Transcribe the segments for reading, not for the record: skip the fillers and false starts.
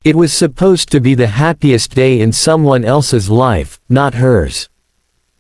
It was supposed to be the happiest day in someone else's life, not hers.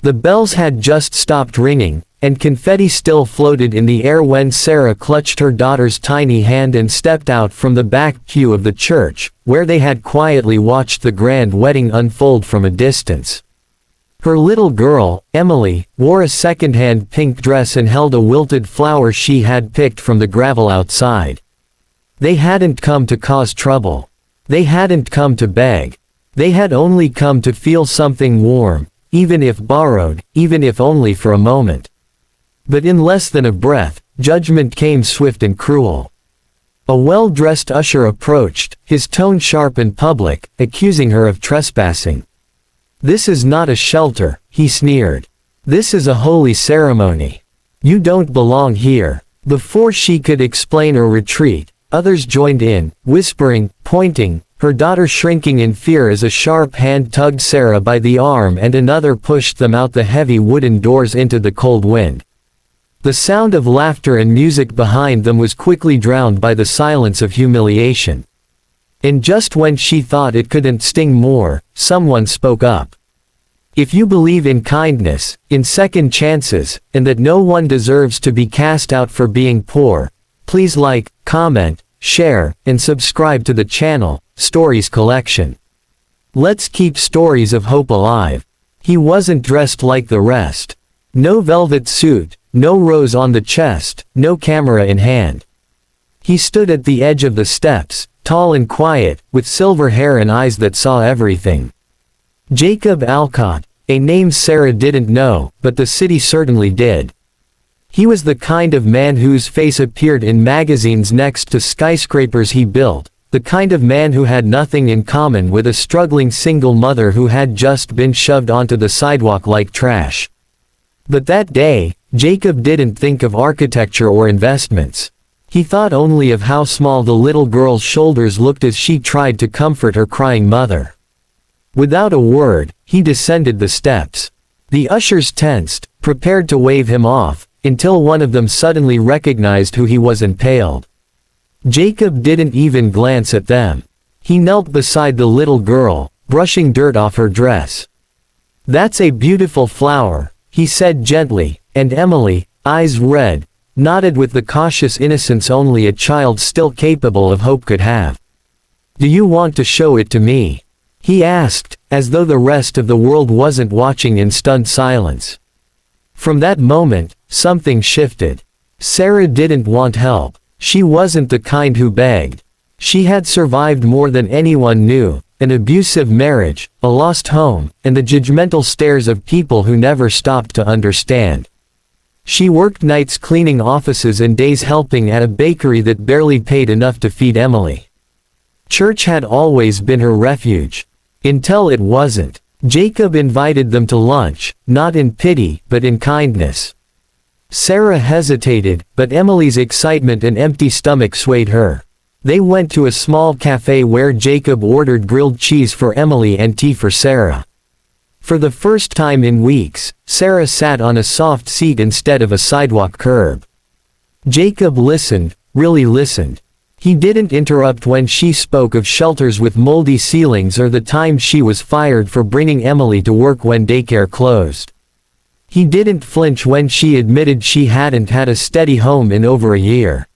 The bells had just stopped ringing, and confetti still floated in the air when Sarah clutched her daughter's tiny hand and stepped out from the back pew of the church, where they had quietly watched the grand wedding unfold from a distance. Her little girl, Emily, wore a second-hand pink dress and held a wilted flower she had picked from the gravel outside. They hadn't come to cause trouble. They hadn't come to beg. They had only come to feel something warm, even if borrowed, even if only for a moment. But in less than a breath, judgment came swift and cruel. A well-dressed usher approached, his tone sharp and public, accusing her of trespassing. "This is not a shelter," he sneered. "This is a holy ceremony. You don't belong here." Before she could explain or retreat, others joined in, whispering, pointing, her daughter shrinking in fear as a sharp hand tugged Sarah by the arm and another pushed them out the heavy wooden doors into the cold wind. The sound of laughter and music behind them was quickly drowned by the silence of humiliation. And just when she thought it couldn't sting more, someone spoke up. "If you believe in kindness, in second chances, and that no one deserves to be cast out for being poor, please like, comment, share, and subscribe to the channel, Stories Collection. Let's keep stories of hope alive." He wasn't dressed like the rest. No velvet suit, no rose on the chest, no camera in hand. He stood at the edge of the steps, tall and quiet, with silver hair and eyes that saw everything. Jacob Alcott, a name Sarah didn't know, but the city certainly did. He was the kind of man whose face appeared in magazines next to skyscrapers he built, the kind of man who had nothing in common with a struggling single mother who had just been shoved onto the sidewalk like trash. But that day, Jacob didn't think of architecture or investments. He thought only of how small the little girl's shoulders looked as she tried to comfort her crying mother. Without a word, he descended the steps. The ushers tensed, prepared to wave him off, until one of them suddenly recognized who he was and paled. Jacob didn't even glance at them. He knelt beside the little girl, brushing dirt off her dress. "That's a beautiful flower," he said gently, and Emily, eyes red, nodded with the cautious innocence only a child still capable of hope could have. "Do you want to show it to me?" he asked, as though the rest of the world wasn't watching in stunned silence. From that moment, something shifted. Sarah didn't want help. She wasn't the kind who begged. She had survived more than anyone knew, an abusive marriage, a lost home, and the judgmental stares of people who never stopped to understand. She worked nights cleaning offices and days helping at a bakery that barely paid enough to feed Emily. Church had always been her refuge. Until it wasn't. Jacob invited them to lunch, not in pity, but in kindness. Sarah hesitated, but Emily's excitement and empty stomach swayed her. They went to a small cafe where Jacob ordered grilled cheese for Emily and tea for Sarah. For the first time in weeks, Sarah sat on a soft seat instead of a sidewalk curb. Jacob listened, really listened. He didn't interrupt when she spoke of shelters with moldy ceilings or the time she was fired for bringing Emily to work when daycare closed. He didn't flinch when she admitted she hadn't had a steady home in over a year.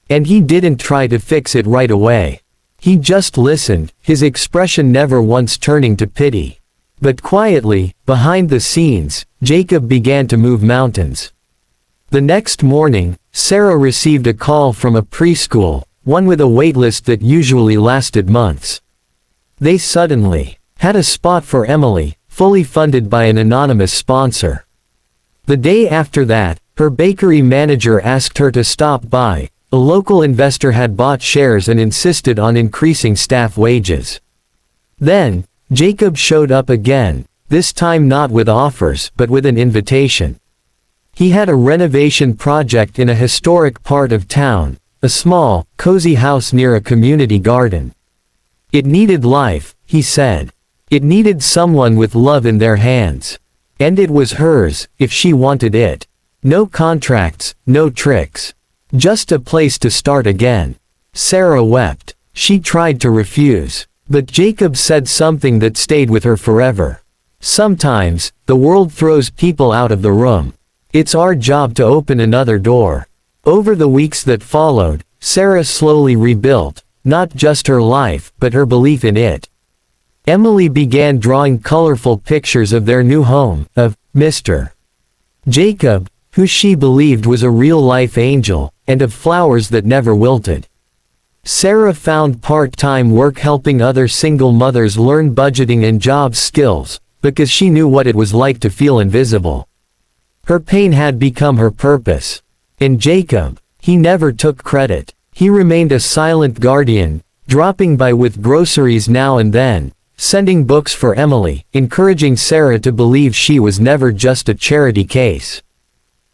And he didn't try to fix it right away. He just listened, his expression never once turning to pity. But quietly, behind the scenes, Jacob began to move mountains. The next morning, Sarah received a call from a preschool, one with a waitlist that usually lasted months. They suddenly had a spot for Emily, fully funded by an anonymous sponsor. The day after that, her bakery manager asked her to stop by. A local investor had bought shares and insisted on increasing staff wages. Then, Jacob showed up again, this time not with offers but with an invitation. He had a renovation project in a historic part of town, a small, cozy house near a community garden. It needed life, he said. It needed someone with love in their hands. And it was hers, if she wanted it. No contracts, no tricks. Just a place to start again. Sarah wept. She tried to refuse, but Jacob said something that stayed with her forever. Sometimes, the world throws people out of the room. It's our job to open another door. Over the weeks that followed, Sarah slowly rebuilt, not just her life, but her belief in it. Emily began drawing colorful pictures of their new home, of Mr. Jacob, who she believed was a real-life angel, and of flowers that never wilted. Sarah found part-time work helping other single mothers learn budgeting and job skills, because she knew what it was like to feel invisible. Her pain had become her purpose. And Jacob, he never took credit. He remained a silent guardian, dropping by with groceries now and then, sending books for Emily, encouraging Sarah to believe she was never just a charity case.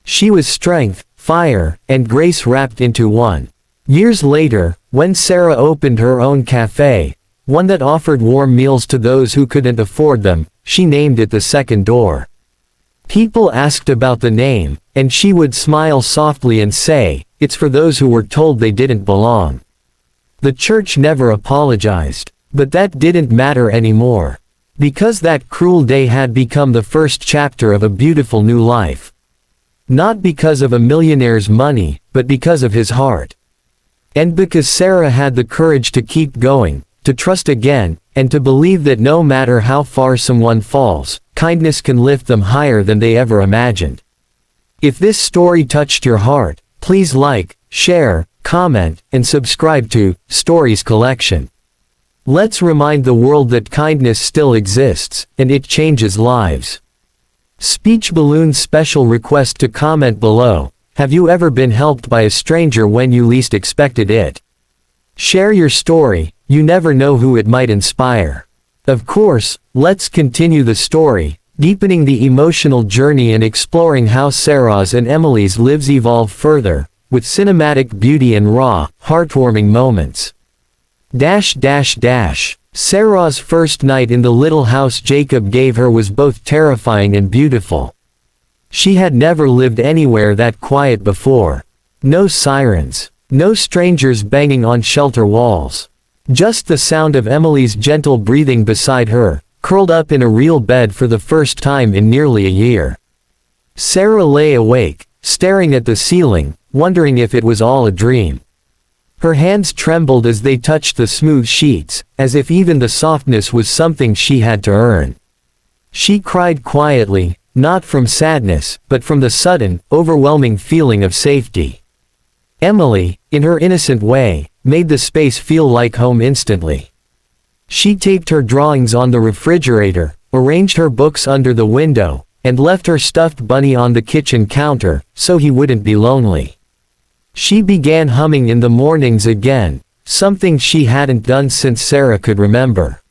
She was strength, fire, and grace wrapped into one. Years later, when Sarah opened her own cafe, one that offered warm meals to those who couldn't afford them, she named it the Second Door. People asked about the name, and she would smile softly and say, "It's for those who were told they didn't belong." The church never apologized, but that didn't matter anymore. Because that cruel day had become the first chapter of a beautiful new life. Not because of a millionaire's money, but because of his heart. And because Sarah had the courage to keep going, to trust again, and to believe that no matter how far someone falls, kindness can lift them higher than they ever imagined. If this story touched your heart, please like, share, comment, and subscribe to Stories Collection. Let's remind the world that kindness still exists, and it changes lives. Speech Balloon special request to comment below. Have you ever been helped by a stranger when you least expected it? Share your story, you never know who it might inspire. Of course, let's continue the story, deepening the emotional journey and exploring how Sarah's and Emily's lives evolve further, with cinematic beauty and raw, heartwarming moments. Sarah's first night in the little house Jacob gave her was both terrifying and beautiful. She had never lived anywhere that quiet before. No sirens. No strangers banging on shelter walls. Just the sound of Emily's gentle breathing beside her, curled up in a real bed for the first time in nearly a year. Sarah lay awake, staring at the ceiling, wondering if it was all a dream. Her hands trembled as they touched the smooth sheets, as if even the softness was something she had to earn. She cried quietly, not from sadness, but from the sudden, overwhelming feeling of safety. Emily, in her innocent way, made the space feel like home instantly. She taped her drawings on the refrigerator, arranged her books under the window, and left her stuffed bunny on the kitchen counter, so he wouldn't be lonely. She began humming in the mornings again, something she hadn't done since Sarah could remember.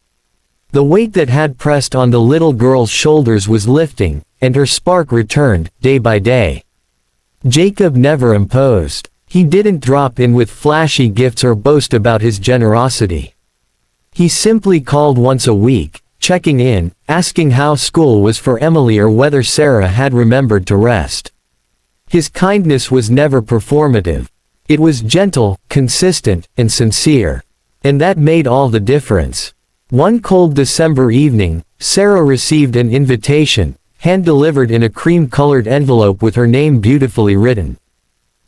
The weight that had pressed on the little girl's shoulders was lifting, and her spark returned, day by day. Jacob never imposed. He didn't drop in with flashy gifts or boast about his generosity. He simply called once a week, checking in, asking how school was for Emily or whether Sarah had remembered to rest. His kindness was never performative. It was gentle, consistent, and sincere. And that made all the difference. One cold December evening, Sarah received an invitation, hand-delivered in a cream-colored envelope with her name beautifully written.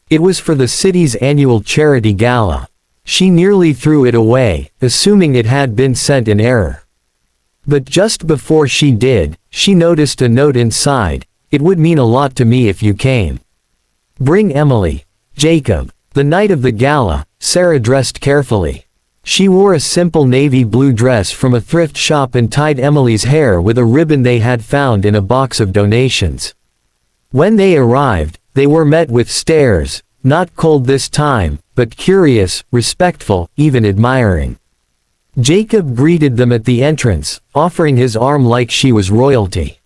It was for the city's annual charity gala. She nearly threw it away, assuming it had been sent in error. But just before she did, she noticed a note inside. "It would mean a lot to me if you came. Bring Emily." Jacob. The night of the gala, Sarah dressed carefully. She wore a simple navy blue dress from a thrift shop and tied Emily's hair with a ribbon they had found in a box of donations. When they arrived, they were met with stares, not cold this time, but curious, respectful, even admiring. Jacob greeted them at the entrance, offering his arm like she was royalty.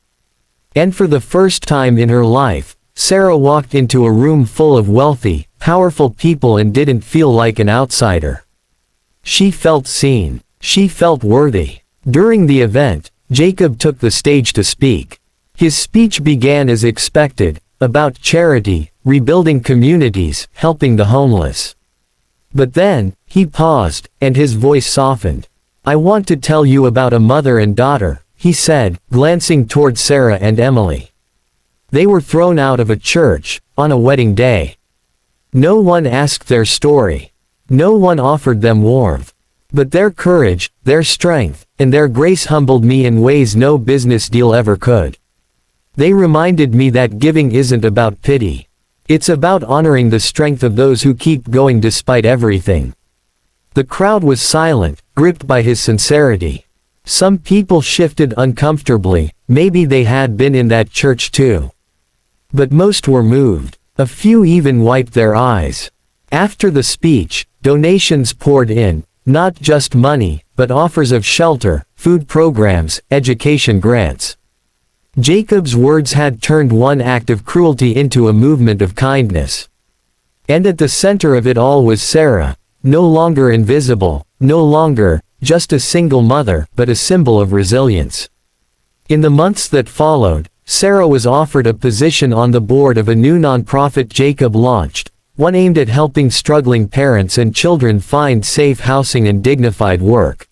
And for the first time in her life, Sarah walked into a room full of wealthy, powerful people and didn't feel like an outsider. She felt seen. She felt worthy. During the event, Jacob took the stage to speak. His speech began as expected, about charity, rebuilding communities, helping the homeless. But then, He paused, and his voice softened. "I want to tell you about a mother and daughter," he said, glancing toward Sarah and Emily. They were thrown out of a church, on a wedding day. No one asked their story. No one offered them warmth. But their courage, their strength, and their grace humbled me in ways no business deal ever could. They reminded me that giving isn't about pity. It's about honoring the strength of those who keep going despite everything. The crowd was silent, gripped by his sincerity. Some people shifted uncomfortably, maybe they had been in that church too. But most were moved. A few even wiped their eyes. After the speech, donations poured in, not just money, but offers of shelter, food programs, education grants. Jacob's words had turned one act of cruelty into a movement of kindness. And at the center of it all was Sarah, no longer invisible, no longer just a single mother, but a symbol of resilience. In the months that followed, Sarah was offered a position on the board of a new nonprofit Jacob launched, one aimed at helping struggling parents and children find safe housing and dignified work.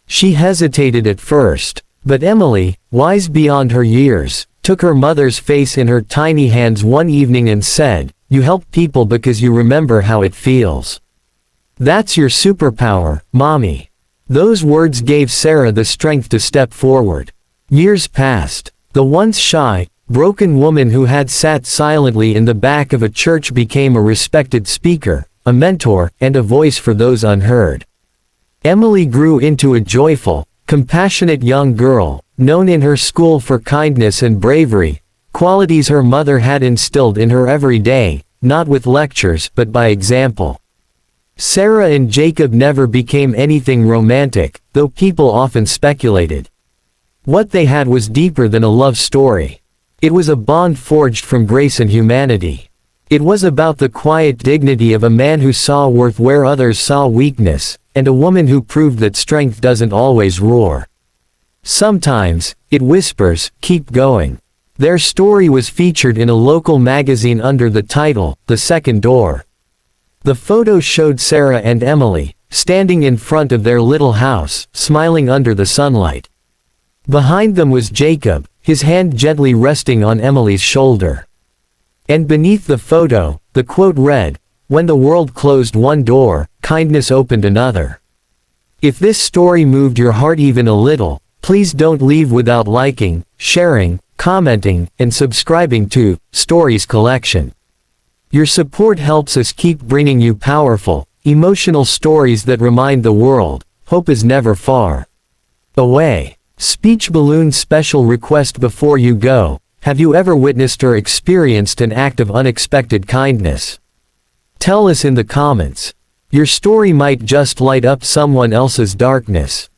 She hesitated at first, but Emily, wise beyond her years, took her mother's face in her tiny hands one evening and said, "You help people because you remember how it feels. That's your superpower, Mommy." Those words gave Sarah the strength to step forward. Years passed. The once shy, broken woman who had sat silently in the back of a church became a respected speaker, a mentor, and a voice for those unheard. Emily grew into a joyful, compassionate young girl, known in her school for kindness and bravery, qualities her mother had instilled in her every day, not with lectures but by example. Sarah and Jacob never became anything romantic, though people often speculated. What they had was deeper than a love story. It was a bond forged from grace and humanity. It was about the quiet dignity of a man who saw worth where others saw weakness, and a woman who proved that strength doesn't always roar. Sometimes, it whispers, "Keep going." Their story was featured in a local magazine under the title, "The Second Door." The photo showed Sarah and Emily, standing in front of their little house, smiling under the sunlight. Behind them was Jacob, his hand gently resting on Emily's shoulder. And beneath the photo, the quote read, "When the world closed one door, kindness opened another." If this story moved your heart even a little, please don't leave without liking, sharing, commenting, and subscribing to Stories Collection. Your support helps us keep bringing you powerful, emotional stories that remind the world, hope is never far away. Speech balloon special request before you go. Have you ever witnessed or experienced an act of unexpected kindness? Tell us in the comments. Your story might just light up someone else's darkness.